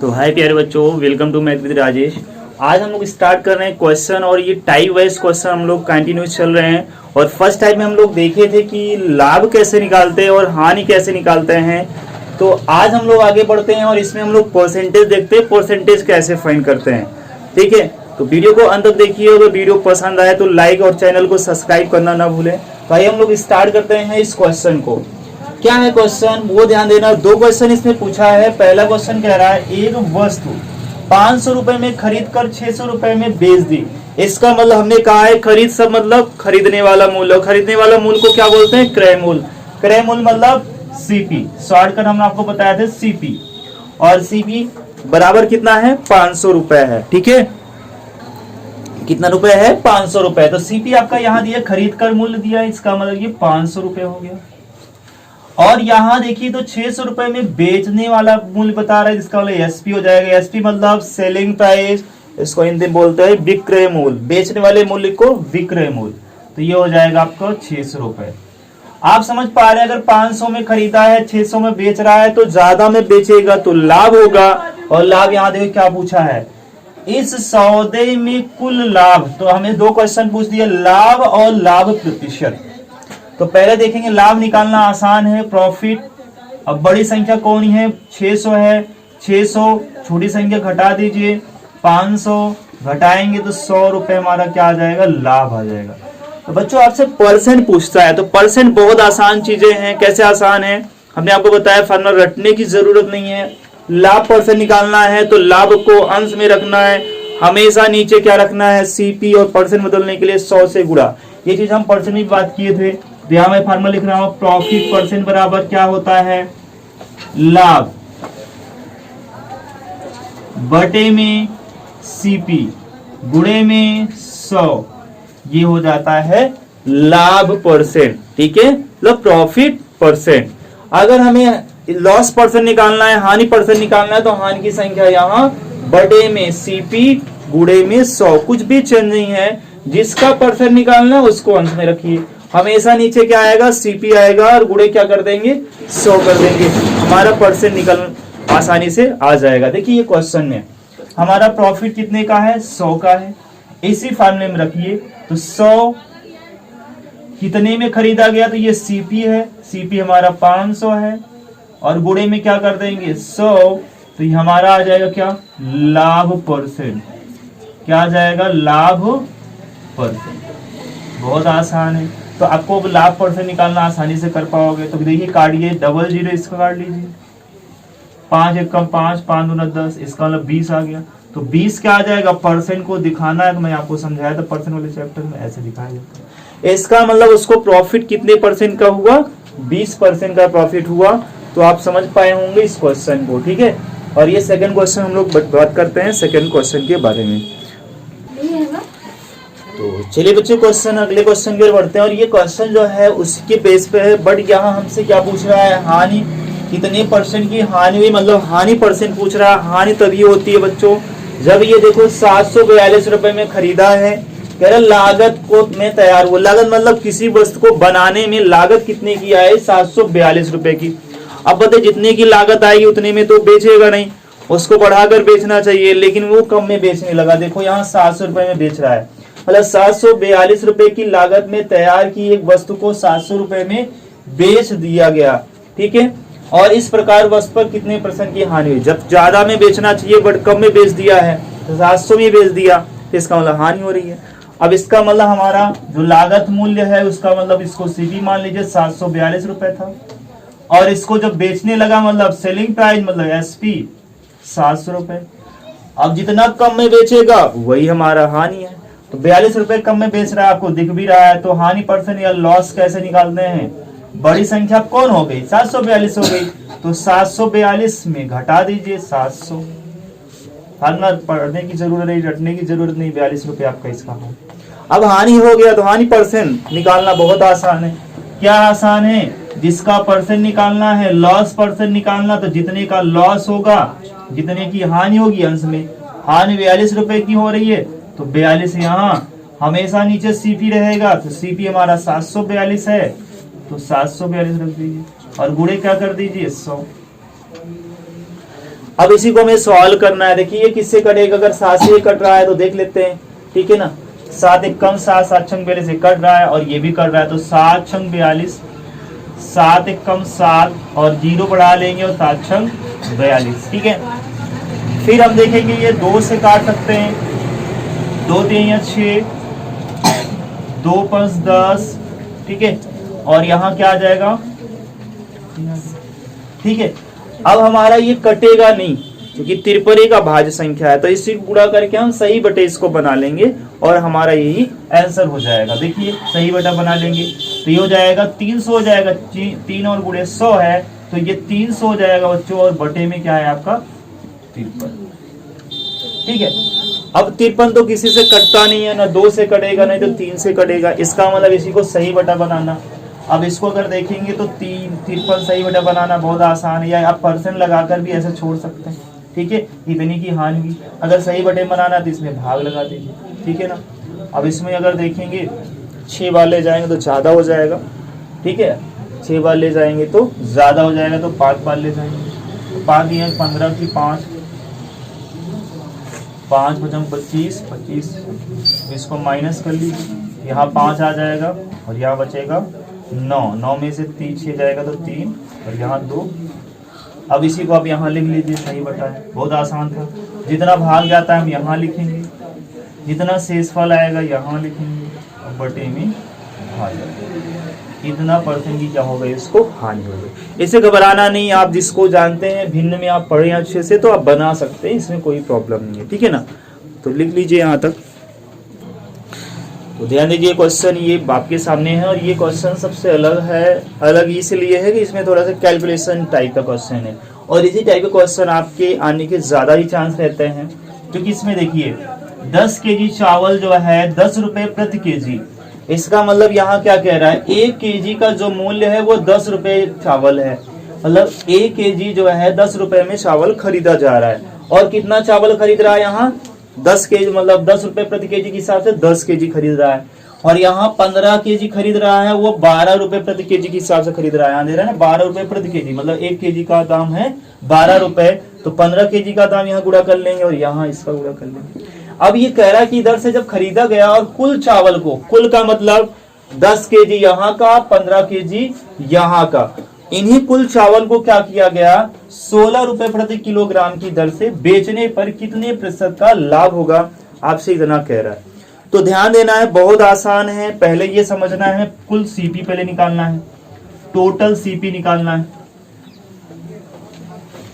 तो हाय प्यारे बच्चों, welcome to math with Rajesh. आज हम लोग स्टार्ट कर रहे हैं क्वेश्चन, और ये टाइप वाइज क्वेश्चन हम लोग कंटिन्यूस चल रहे हैं। और फर्स्ट टाइप में हम लोग देखे थे कि लाभ कैसे निकालते हैं और हानि कैसे निकालते हैं। तो आज हम लोग आगे बढ़ते हैं और इसमें हम लोग परसेंटेज देखते हैं, परसेंटेज कैसे फाइंड करते हैं। ठीक है, तो वीडियो को अंत तक देखिए। अगर वीडियो पसंद आए तो लाइक और चैनल को सब्सक्राइब करना ना भूलें। तो आइए हम लोग स्टार्ट करते हैं इस क्वेश्चन को। क्या है क्वेश्चन, वो ध्यान देना। दो क्वेश्चन इसमें पूछा है। पहला क्वेश्चन कह रहा है एक वस्तु 500 रुपए में खरीद कर 600 रुपए में बेच दी। इसका मतलब हमने कहा है खरीद सब मतलब खरीदने वाला मूल्य, और खरीदने वाला मूल्य को क्या बोलते हैं, क्रय मूल्य। क्रय मूल्य मतलब सीपी, शॉर्टकट हमने आपको बताया था सीपी। और सीपी बराबर कितना है, 500 रुपए है। ठीक है, कितना रुपए है, 500 रुपए। तो सीपी आपका यहाँ दिया, खरीद कर मूल्य दिया, इसका मतलब ये 500 रुपए हो गया। और यहाँ देखिए तो 600 रुपए में बेचने वाला मूल्य बता रहा है, जिसका मतलब एसपी हो जाएगा। एसपी मतलब सेलिंग प्राइस, इसको हिंदी में बोलते हैं विक्रय मूल्य। बेचने वाले मूल्य को विक्रय मूल्य, तो ये हो जाएगा आपको 600 रुपए। आप समझ पा रहे हैं, अगर 500 में खरीदा है 600 में बेच रहा है तो ज्यादा में बेचेगा तो लाभ होगा। और लाभ यहाँ देखो क्या पूछा है, इस सौदे में कुल लाभ। तो हमें दो क्वेश्चन पूछ दिया, लाभ और लाभ प्रतिशत। तो पहले देखेंगे लाभ निकालना आसान है, प्रॉफिट। अब बड़ी संख्या कौन है, 600 है। 600 छोटी संख्या घटा दीजिए, 500 घटाएंगे तो 100 रुपए हमारा क्या आ जाएगा, लाभ आ जाएगा। तो बच्चों आपसे परसेंट पूछता है, तो परसेंट बहुत आसान चीजें हैं। कैसे आसान है, हमने आपको बताया, फार्मूला रटने की जरूरत नहीं है। लाभ परसेंट निकालना है तो लाभ को अंश में रखना है, हमेशा नीचे क्या रखना है, सीपी, और परसेंट बदलने के लिए 100 से गुणा। ये चीज हम परसेंट में बात किए थे। तो यहां मैं फार्मूला लिख रहा हूं, प्रॉफिट परसेंट बराबर क्या होता है, लाभ बटे में सीपी गुणे में 100, ये हो जाता है लाभ परसेंट। ठीक है, मतलब प्रॉफिट परसेंट। अगर हमें लॉस परसेंट निकालना है, हानि परसेंट निकालना है, तो हानि की संख्या यहाँ बटे में सीपी गुणे में 100, कुछ भी चेंज नहीं है। जिसका परसेंट निकालना है उसको अंश में रखिए, हमेशा नीचे क्या आएगा, सीपी आएगा, और गुणे क्या कर देंगे, 100 कर देंगे। हमारा परसेंट निकल आसानी से आ जाएगा। देखिए ये क्वेश्चन में हमारा प्रॉफिट कितने का है, 100 का है। इसी फार्मूले में रखिए, तो 100 कितने में खरीदा गया, तो ये सीपी है, सीपी हमारा 500 है, और गुणे में क्या कर देंगे, 100, तो ये हमारा आ जाएगा क्या, लाभ परसेंट। क्या आ जाएगा, लाभ परसेंट। बहुत आसान है। तो आपको लाभ परसेंट निकालना आसानी से कर पाओगे। तो देखिए काटिए, 00 इसका काट लीजिए, 5 एकम 5, 5 दूना 10, इसका मतलब 20 आ गया। तो 20 क्या आ जाएगा, परसेंट को दिखाना है, तो मैं आपको समझाया था परसेंट वाले चैप्टर में, ऐसे दिखाया जाता है। इसका मतलब उसको प्रॉफिट कितने परसेंट का हुआ, 20% का प्रॉफिट हुआ। तो आप समझ पाए होंगे इस क्वेश्चन को। ठीक है, और ये सेकंड क्वेश्चन हम लोग बात करते हैं सेकंड क्वेश्चन के बारे में। तो चलिए बच्चों, क्वेश्चन अगले क्वेश्चन की ओर बढ़ते हैं। और ये क्वेश्चन जो है उसके बेस पे है, बट यहाँ हमसे क्या पूछ रहा है, हानि कितने परसेंट की हानि हुई, मतलब हानि परसेंट पूछ रहा है। हानि तभी होती है बच्चों जब ये देखो 742 रुपए में खरीदा है, कह रहा लागत को में तैयार हुआ। लागत मतलब किसी वस्तु को बनाने में लागत कितने की आए, 742 रुपए की। अब बताए जितने की लागत आएगी उतने में तो बेचेगा नहीं, उसको बढ़ाकर बेचना चाहिए, लेकिन वो कम में बेचने लगा। देखो यहाँ 700 रुपए में बेच रहा है, मतलब 742 रुपए की लागत में तैयार की एक वस्तु को 700 रुपए में बेच दिया गया। ठीक है, और इस प्रकार वस्तु पर कितने परसेंट की हानि हुई, जब ज्यादा में बेचना चाहिए बट कम में बेच दिया है, तो 700 में बेच दिया, तो इसका मतलब हानि हो रही है। अब इसका मतलब हमारा जो लागत मूल्य है उसका मतलब इसको सीपी मान लीजिए, 742 रुपए था, और इसको जब बेचने लगा मतलब सेलिंग प्राइस मतलब एसपी 700 रुपए। अब जितना कम में बेचेगा वही हमारा हानि है। तो 42 रुपए कम में बेच रहा है, आपको दिख भी रहा है। तो हानि परसेंट या लॉस कैसे निकालते हैं, बड़ी संख्या कौन हो गई, 742 हो गई, तो 742 में घटा दीजिए 700। फार्मूला पढ़ने की जरूरत नहीं, रटने की जरूरत नहीं, 42 रुपए आपका इसका हो। अब हानि हो गया, तो हानि परसेंट निकालना बहुत आसान है। क्या आसान है, जिसका परसेंट निकालना है, लॉस परसेंट निकालना, तो जितने का लॉस होगा जितने की हानि होगी अंश में। हानि 42 रुपए की हो रही है, तो 42 यहाँ हमेशा नीचे सीपी रहेगा, तो सीपी हमारा 742 है, तो 742 रख दीजिए, और गुणे क्या कर दीजिए 100। अब इसी को हमें सॉल्व करना है। देखिए ये किससे कटेगा, अगर 7 से कट रहा है तो देख लेते हैं, ठीक है ना। 7 एक कम 7, 7 छंग 42 से कट रहा है और ये भी कट रहा है, तो 7 छंग 42, 7 एक कम 7 और 0 बढ़ा लेंगे और 7 छंग 42, ठीक है। फिर हम देखेंगे ये 2 से काट सकते हैं, 2 3 6, 2 5 10, ठीक है। और यहाँ क्या आ जाएगा, ठीक है। अब हमारा ये कटेगा नहीं क्योंकि 53 का भाज्य संख्या है, तो इसी को गुणा करके हम सही बटे इसको बना लेंगे और हमारा यही आंसर हो जाएगा। देखिए सही बटा बना लेंगे तो ये हो जाएगा 300 हो जाएगा, 3 और गुणे 100 है तो ये 300 हो जाएगा बच्चों, और बटे में क्या है आपका 53, ठीक है। अब 53 तो किसी से कटता नहीं है, ना 2 से कटेगा नहीं तो 3 से कटेगा, इसका मतलब इसी को सही बटा बनाना। अब इसको अगर देखेंगे तो 53 सही बटा बनाना बहुत आसान है, या आप परसेंट लगाकर भी ऐसे छोड़ सकते हैं, ठीक है। इतनी की हानि भी, अगर सही बटे बनाना तो इसमें भाग लगा दीजिए, ठीक है ना। अब इसमें अगर देखेंगे 6 बार ले जाएंगे तो ज्यादा हो जाएगा, ठीक है। 6 बार ले जाएंगे तो ज्यादा हो जाएगा, तो 5 बार ले जाएंगे तो 5 दिए 15 की 5, 5 बचम 25, 25, इसको माइनस कर लीजिए, यहाँ 5 आ जाएगा और यहाँ बचेगा 9, 9 में से 6 जाएगा तो 3 और यहाँ 2। अब इसी को आप यहाँ लिख लीजिए, सही बटा है, बहुत आसान था। जितना भाग जाता है हम यहाँ लिखेंगे, जितना शेषफल आएगा यहाँ लिखेंगे और बटे में आ जाएगा। इतना परसेंट की क्या हो गई, इसको हानि हो गई। इसे घबराना नहीं, आप जिसको जानते हैं भिन्न में आप पढ़े अच्छे से तो आप बना सकते हैं, इसमें कोई प्रॉब्लम नहीं है, ठीक है ना। तो लिख लीजिए यहाँ तक। तो ध्यान दीजिए क्वेश्चन ये आपके सामने है और ये क्वेश्चन सबसे अलग है, अलग इसलिए है कि इसमें थोड़ा सा कैलकुलेशन टाइप का क्वेश्चन है और इसी टाइप के क्वेश्चन आपके आने के ज्यादा ही चांस रहते हैं, क्योंकि इसमें देखिए 10 केजी चावल जो है 10 रुपए प्रति केजी, इसका मतलब यहाँ क्या कह रहा है, 1 केजी का जो मूल्य है वो 10 रुपए चावल है, मतलब 1 केजी जो है 10 रुपए में चावल खरीदा जा रहा है। और कितना चावल खरीद रहा है यहाँ, 10 केजी, मतलब 10 रुपए प्रति केजी के हिसाब से 10 केजी खरीद रहा है। और यहाँ 15 केजी खरीद रहा है, वो 12 रुपए प्रति केजी के हिसाब से खरीद रहा है। यहाँ दे रहा है ना 12 रुपए प्रति केजी, मतलब 1 केजी का दाम है 12 रुपए, तो 15 केजी का दाम यहाँ गुणा कर लेंगे और यहाँ इसका गुणा कर लेंगे। अब ये कह रहा है कि इधर से जब खरीदा गया और कुल चावल को, कुल का मतलब 10 केजी यहाँ का, 15 केजी यहाँ का, इन्हीं कुल चावल को क्या किया गया, 16 रुपए प्रति किलोग्राम की दर से बेचने पर कितने प्रतिशत का लाभ होगा, आपसे इतना कह रहा है। तो ध्यान देना है, बहुत आसान है। पहले ये समझना है कुल सीपी पहले निकालना है, टोटल सीपी निकालना है,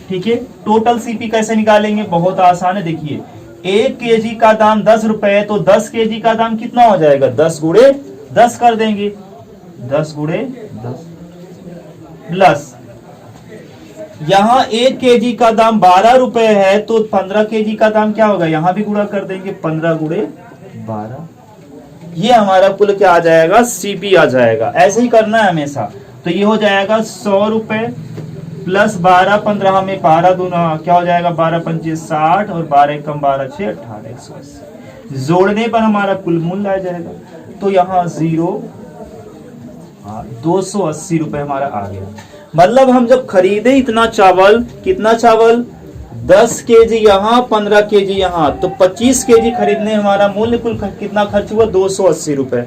ठीक है। टोटल सीपी कैसे निकालेंगे, बहुत आसान है। देखिए 1 केजी का दाम 10 रुपए है, तो 10 केजी का दाम कितना हो जाएगा, 10 गुणे 10 कर देंगे, 10 गुणे 10 प्लस यहाँ 1 केजी का दाम 12 रुपए है, तो 15 केजी का दाम क्या होगा, यहाँ भी गुणा कर देंगे, 15 गुणे 12, ये हमारा कुल क्या आ जाएगा, सीपी आ जाएगा। ऐसे ही करना है हमेशा। तो ये हो जाएगा 100 रुपए प्लस 12, 15 में 12 दूना क्या हो जाएगा, 12 पंचे 60 और 12 कम 12 6 18, 180, जोड़ने पर हमारा कुल मूल्य आ जाएगा। तो यहाँ 0, 280 रुपए हमारा आ गया। मतलब हम जब खरीदे इतना चावल, कितना चावल, 10 केजी यहाँ, 15 केजी यहाँ, तो 25 केजी खरीदने हमारा मूल्य कुल कितना खर्च हुआ, 280 रुपए।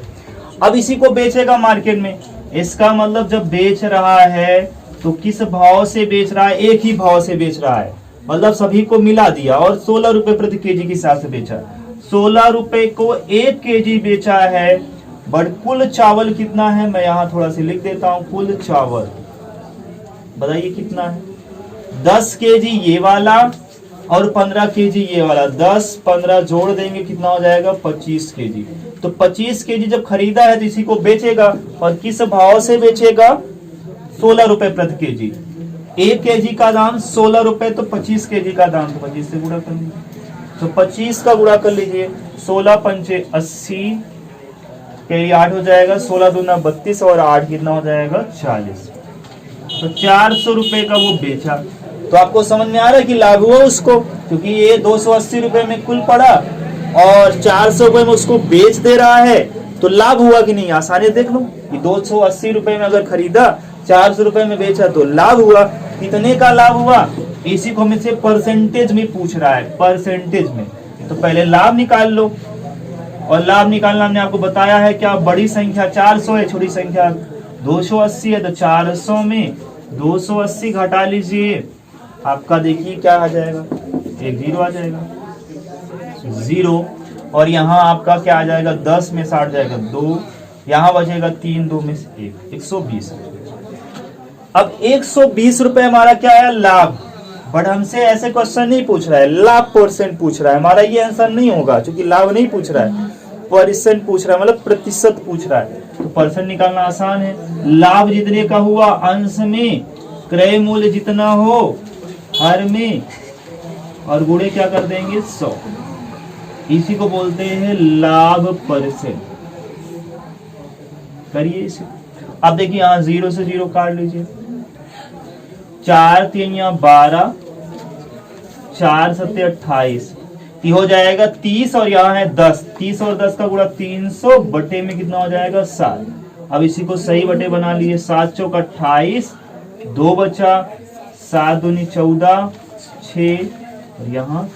अब इसी को बेचेगा मार्केट में, इसका मतलब जब बेच रहा है तो किस भाव से बेच रहा है, एक ही भाव से बेच रहा है, मतलब सभी को मिला दिया और 16 रुपए प्रति केजी के हिसाब से बेचा। 16 रुपए को 1 केजी बेचा है, बट कुल चावल कितना है, मैं यहाँ थोड़ा सा लिख देता हूँ। कुल चावल बताइए कितना है, 10 केजी ये वाला और 15 केजी ये वाला, 10 15 जोड़ देंगे कितना हो जाएगा, 25 केजी। तो 25 केजी जब खरीदा है तो इसी को बेचेगा, और किस भाव से बेचेगा, 16 रुपए प्रति केजी। 1 केजी का दाम 16 रुपए, तो 25 केजी का दाम, तो 25 से गुणा कर लीजिए, तो 25 का गुणा कर लीजिए, 16 पंचे 80 के 8 हो जाएगा, 16 दूना 32 और 8 कितना हो जाएगा, 40। तो 400 रुपए का वो बेचा। तो आपको समझ में आ रहा है कि लाभ हुआ उसको, क्योंकि ये 280 रुपए में कुल पड़ा और 400 रुपए में उसको बेच दे रहा है, तो लाभ हुआ कि नहीं, आसानी देख लो कि 280 रुपए में अगर खरीदा, 400 रुपए में बेचा तो लाभ हुआ। कितने का लाभ हुआ, इसी को हमसे परसेंटेज में पूछ रहा है, परसेंटेज में। तो पहले लाभ निकाल लो, और लाभ निकालना हमने आपको बताया है क्या, बड़ी संख्या 400 है, छोटी संख्या 280 है, तो 400 में 280 घटा लीजिए, आपका देखिए क्या आ जाएगा, एक जीरो आ जाएगा, जीरो। और यहाँ आपका क्या आ जाएगा, 10 में 60 जाएगा 2, यहाँ बचेगा 3, 2 में 1, 120। अब 120 रुपए हमारा क्या है, लाभ। बट हमसे ऐसे क्वेश्चन नहीं पूछ रहा है, लाभ परसेंट पूछ रहा है, हमारा ये आंसर नहीं होगा क्योंकि लाभ नहीं पूछ रहा है, परसेंट पूछ रहा है, मतलब प्रतिशत पूछ रहा है। तो परसेंट निकालना आसान है। लाभ जितने का हुआ अंश में, क्रय मूल्य जितना हो हर में, और गुणे क्या कर देंगे 100। इसी को बोलते हैं लाभ परसेंट। करिए इसे। अब देखिए यहाँ 0 से 0 काट लीजिए, 4 3 12, 4 7 28, हो जाएगा 30, और यहाँ है 10, 30 और 10 का गुणा 300 बटे में कितना हो जाएगा 7। अब इसी को सही बटे बना लिए, 7 चौक 28, 2 बचा, 7 दूनी 14, 6, और यहाँ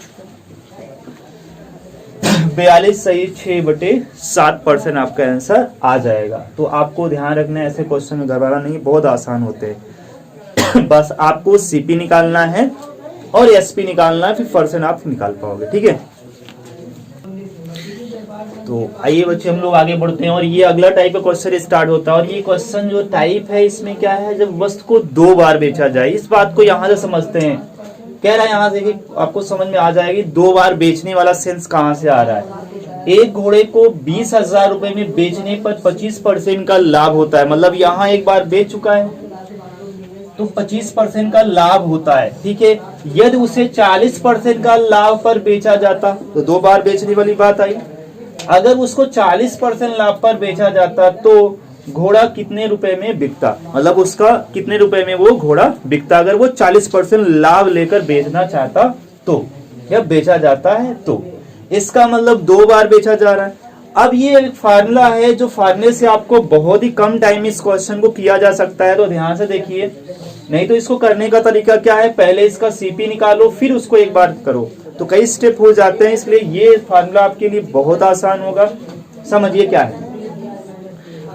42 सही 6/7% आपका आंसर आ जाएगा। तो आपको ध्यान रखना है, ऐसे क्वेश्चन में घबराना नहीं, बहुत आसान होते हैं। बस आपको सीपी निकालना है और एसपी निकालना है, फिर परसेंट आप निकाल पाओगे, ठीक है। तो आइए बच्चे हम लोग आगे बढ़ते हैं, और ये अगला टाइप का क्वेश्चन स्टार्ट होता है। और ये क्वेश्चन जो टाइप है इसमें क्या है, जब वस्तु को 2 बार बेचा जाए। इस बात को यहाँ से समझते हैं, कह रहा है यहाँ से कि आपको समझ में आ जाएगी 2 बार बेचने वाला सेंस कहाँ से आ रहा है। एक घोड़े को 20,000 रुपए में बेचने पर 25% का लाभ होता है, मतलब यहाँ एक बार बेच चुका है तो 25% का लाभ होता है, ठीक है। यदि उसे 40% का लाभ पर बेचा जाता तो 2 बार बेचने वाली बात आई। अगर उसको 40% लाभ पर बेचा जाता तो घोड़ा कितने रुपए में बिकता, मतलब उसका कितने रुपए में वो घोड़ा बिकता, अगर वो 40% लाभ लेकर बेचना चाहता तो, या बेचा जाता है तो। इसका मतलब 2 बार बेचा जा रहा है। अब ये एक फार्मूला है, जो फार्मूले से आपको बहुत ही कम टाइम में इस क्वेश्चन को किया जा सकता है, तो ध्यान से देखिए। नहीं तो इसको करने का तरीका क्या है, पहले इसका सीपी निकालो फिर उसको एक बार करो, तो कई स्टेप हो जाते हैं, इसलिए ये फार्मूला आपके लिए बहुत आसान होगा। समझिए क्या है,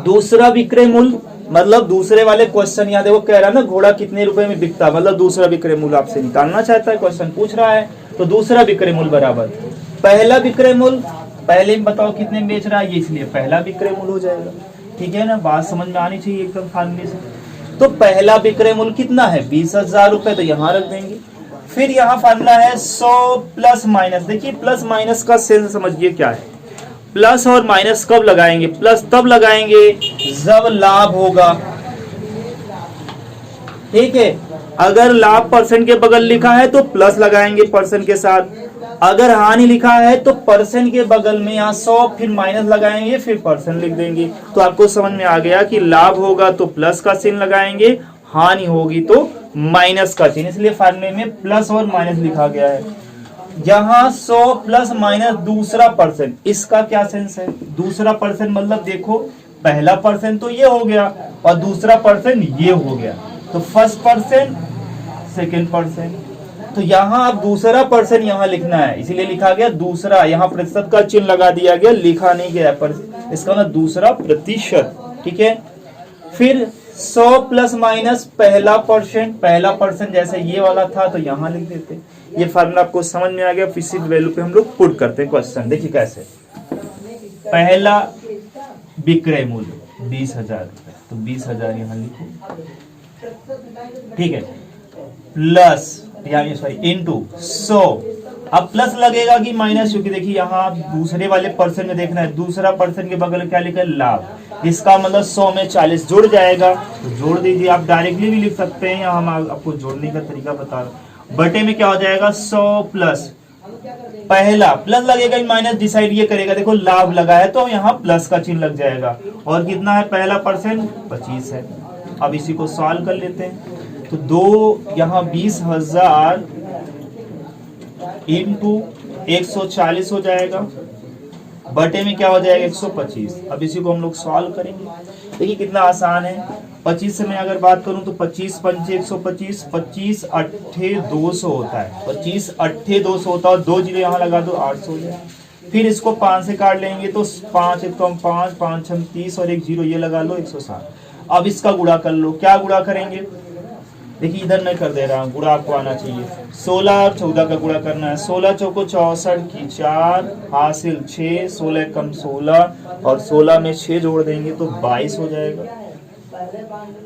दूसरा विक्रय मूल्य, मतलब दूसरे वाले क्वेश्चन यहाँ देखो कह रहा है ना घोड़ा कितने रुपए में बिकता, मतलब दूसरा विक्रय मूल्य आपसे निकालना चाहता है, क्वेश्चन पूछ रहा है। तो दूसरा विक्रय मूल्य बराबर पहला विक्रय मूल्य, पहले बताओ कितने में बेच रहा है, ये इसलिए पहला विक्रय मूल्य हो जाएगा, ठीक है ना। बात समझ में आनी चाहिए एकदम फार्मूले से। तो पहला विक्रय मूल्य कितना है 20,000 रुपए, तो यहाँ रख देंगे। फिर यहाँ फार्मूला है 100 प्लस माइनस। देखिए प्लस माइनस का सेंस समझिए क्या है, प्लस और माइनस कब लगाएंगे, प्लस तब लगाएंगे जब लाभ होगा, ठीक है। अगर लाभ परसेंट के बगल लिखा है तो प्लस लगाएंगे परसेंट के साथ, अगर हानि लिखा है तो परसेंट के बगल में यहाँ 100 फिर माइनस लगाएंगे फिर परसेंट लिख देंगे। तो आपको समझ में आ गया कि लाभ होगा तो प्लस का चिन्ह लगाएंगे, हानि होगी तो माइनस का चिन्ह, इसलिए फार्मूले में प्लस और माइनस लिखा गया है। यहाँ 100 प्लस माइनस दूसरा परसेंट, इसका क्या सेंस है, दूसरा परसेंट मतलब देखो पहला परसेंट तो ये हो गया और दूसरा परसेंट ये हो गया, तो फर्स्ट परसेंट सेकेंड परसेंट। तो यहाँ आप दूसरा परसेंट यहाँ लिखना है, इसीलिए लिखा गया दूसरा, यहाँ प्रतिशत का चिन्ह लगा दिया गया, लिखा नहीं गया पर इसका मतलब दूसरा प्रतिशत, ठीक है। फिर 100 प्लस माइनस पहला परसेंट जैसे ये वाला था तो यहाँ लिख देते। ये फार्मूला आपको समझ में आ गया, इसी वैल्यू पे हम लोग पुट करते हैं क्वेश्चन। देखिए कैसे, पहला विक्रय मूल्य 20,000 रुपए, तो 20,000 यहाँ लिखो, ठीक है, प्लस यानी सॉरी इनटू 100। अब प्लस लगेगा कि माइनस, क्योंकि देखिए यहाँ आप दूसरे वाले परसेंट में देखना है, दूसरा परसेंट के बगल क्या लिखा है लाभ, इसका मतलब 100 में 40 जुड़ जाएगा, तो जोड़ दीजिए। आप डायरेक्टली भी लिख सकते हैं, यहाँ हम आपको जोड़ने का तरीका बता रहे हैं। बटे में क्या हो जाएगा 100 प्लस पहला, प्लस लगेगा माइनस डिसाइड ये करेगा, देखो लाभ लगा है तो यहाँ प्लस का चिन्ह लग जाएगा, और कितना है पहला परसेंट 25 है। अब इसी को सॉल्व कर लेते हैं, तो दो यहाँ 20,000 इंटू 140 हो जाएगा, बटे में क्या हो जाएगा 125। अब इसी को हम लोग सॉल्व करेंगे, देखिए कितना आसान है। 25 से मैं अगर बात करूं तो 25 पंचे 125, 25 अट्ठे 200 होता है, 25 अट्ठे 200 होता है, और 2 जीरो यहाँ लगा दो 800 हो जाए। फिर इसको 5 से काट लेंगे तो 5 1 कम 5, 5 6 30 और 1 जीरो ये लगा लो 160। अब इसका गुणा कर लो, क्या गुणा करेंगे, देखिए इधर मैं कर दे रहा हूँ, गुणा आपको आना चाहिए। 16 और 14 का गुणा करना है, 16 चौको 64 की 4 हासिल 6, 16 कम 16 और 16 में 6 जोड़ देंगे तो 22 हो जाएगा।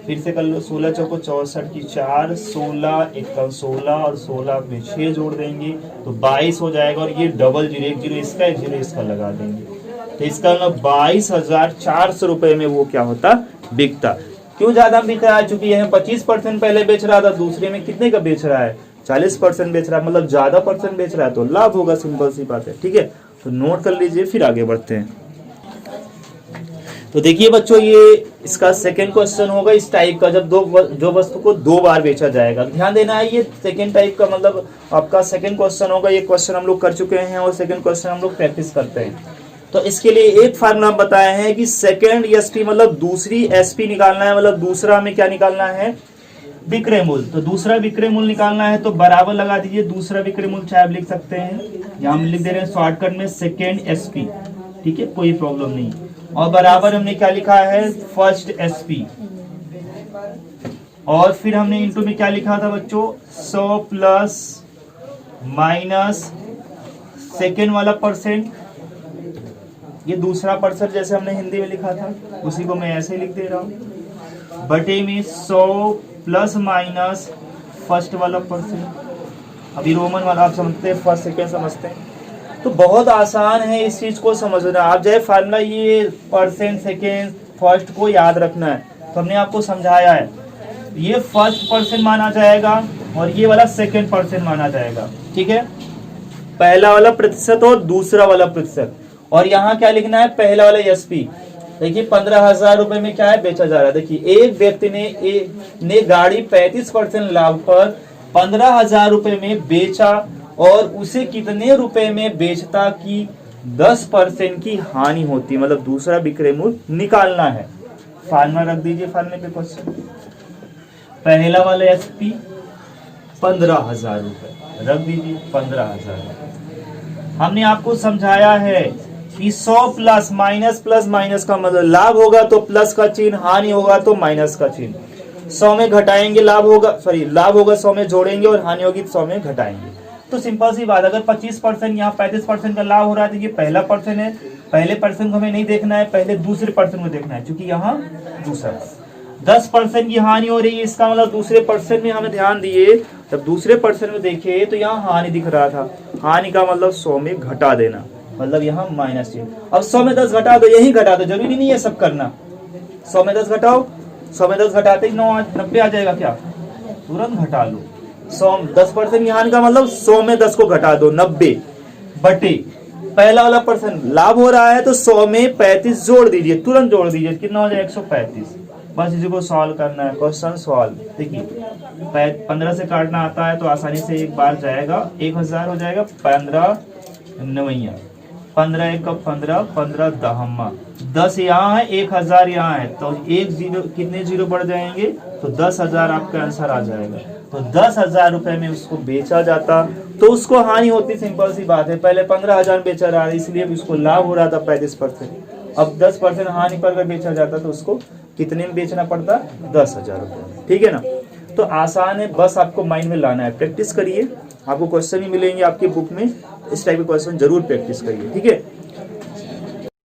फिर से कर लो, 16 चौको 64 की 4, 16 एक कम 16 और 16 में 6 जोड़ देंगे तो 22 हो जाएगा। और ये डबल जीरो, एक जीरो इसका एक जीरो इसका लगा देंगे तो इसका 22,400 रुपए में वो क्या होता, बिकता। क्यों ज्यादा बिक रहा है, चूंकि यह 25% पहले बेच रहा था, दूसरे में कितने का बेच रहा है, 40% बेच रहा है, मतलब ज्यादा परसेंट बेच रहा है तो लाभ होगा, सिंपल सी बात है। ठीक है, तो नोट कर लीजिए, फिर आगे बढ़ते हैं। तो देखिए बच्चों, ये इसका सेकंड क्वेश्चन होगा इस टाइप का, जब जो वस्तु को 2 बार बेचा जाएगा। ध्यान देना है, ये सेकंड टाइप का मतलब आपका सेकंड क्वेश्चन होगा। ये क्वेश्चन हम लोग कर चुके हैं और सेकंड क्वेश्चन हम लोग प्रैक्टिस करते हैं। तो इसके लिए एक फार्मूला बताया है कि सेकंड एसपी मतलब दूसरी एसपी निकालना है, मतलब दूसरा में क्या निकालना है, विक्रय मूल्य। तो दूसरा विक्रय मूल्य निकालना है तो बराबर लगा दीजिए, दूसरा विक्रय मूल्य चाहे आप लिख सकते हैं, यहाँ हम लिख दे रहे हैं शॉर्टकट में सेकंड एसपी। ठीक है, कोई प्रॉब्लम नहीं। और बराबर हमने क्या लिखा है, फर्स्ट एसपी। और फिर हमने इनटू में क्या लिखा था बच्चों, 100 प्लस माइनस सेकेंड वाला परसेंट, ये दूसरा परसेंट जैसे हमने हिंदी में लिखा था उसी को मैं ऐसे लिख दे रहा हूं, बटे में 100 प्लस माइनस फर्स्ट वाला परसेंट। अभी रोमन वाला आप समझते हैं, फर्स्ट सेकेंड समझते हैं, तो बहुत आसान है इस चीज को समझना। आप चाहे फार्मूला ये परसेंट सेकेंड फर्स्ट को याद रखना है, तो हमने आपको समझाया है। ये फर्स्ट परसेंट माना जाएगा और ये वाला सेकेंड परसेंट माना जाएगा। ठीक है, पहला वाला प्रतिशत और दूसरा वाला प्रतिशत। और यहाँ क्या लिखना है, पहला वाला एसपी। देखिए 15,000 रुपए में क्या है, बेचा जा रहा है। देखिए एक व्यक्ति ने गाड़ी 35% लाभ पर 15,000 रुपए में बेचा और उसे कितने रुपए में बेचता कि 10% की हानि होती, मतलब दूसरा विक्रय मूल्य निकालना है। फार्मूला रख दीजिए, फार्मूले पे क्वेश्चन। पहला वाला एसपी 15,000 रुपए रख दीजिए, 15,000। हमने आपको समझाया है कि 100 प्लस माइनस का मतलब लाभ होगा तो प्लस का चिन्ह, हानि होगा तो माइनस का चिन्ह। 100 में घटाएंगे लाभ होगा, लाभ होगा 100 में जोड़ेंगे और हानि होगी 100 में घटाएंगे। तो सिंपल सी बात, अगर 25% यहाँ 35% का लाभ हो रहा है तो ये पहला परसेंट है, पहले परसेंट को हमें नहीं देखना है, पहले दूसरे परसेंट को देखना है, क्योंकि यहाँ दूसरा 10% की हानि हो रही है, इसका मतलब दूसरे परसेंट में हमें ध्यान दिए, जब दूसरे परसेंट में देखे तो यहाँ हानि दिख रहा था, हानि का मतलब 100 में घटा देना, मतलब यहाँ माइनस चिन्ह। अब 100 में 10 घटा दो, यही घटा दो, जरूरी नहीं है सब करना। 100 में 10 घटाओ, 100 में 10 घटाते ही 90 आ जाएगा, क्या तुरंत घटा लो। 10% की हानि का मतलब 100 में 10 को घटा दो, 90 बटे पहला वाला परसेंट लाभ हो रहा है तो 100 में 35 जोड़ दीजिए, तुरंत जोड़ दीजिए, कितना हो जाएगा 135। बस इसी को सॉल्व करना है, क्वेश्चन सॉल्व। देखिए 15 से काटना आता है तो आसानी से एक बार जाएगा, 1000 हो जाएगा, 15 नवैया, 15 एक 15, 15 दहम्मा, 10 यहाँ है, 1000 यहाँ है, तो एक जीरो, कितने जीरो बढ़ जाएंगे तो 10,000 आपका आंसर आ जाएगा। तो 10,000 रुपए में उसको बेचा जाता तो उसको हानि होती, सिंपल सी बात है। पहले 15,000 बेचा रहा है इसलिए उसको लाभ हो रहा था 35%, अब 10% हानि पर बेचा जाता तो उसको कितने में बेचना पड़ता, 10,000 रुपए। ठीक है ना, तो आसान है, बस आपको माइंड में लाना है, प्रैक्टिस करिए, आपको क्वेश्चन ही मिलेंगे आपकी बुक में, इस टाइप के क्वेश्चन जरूर प्रैक्टिस करिए। ठीक है।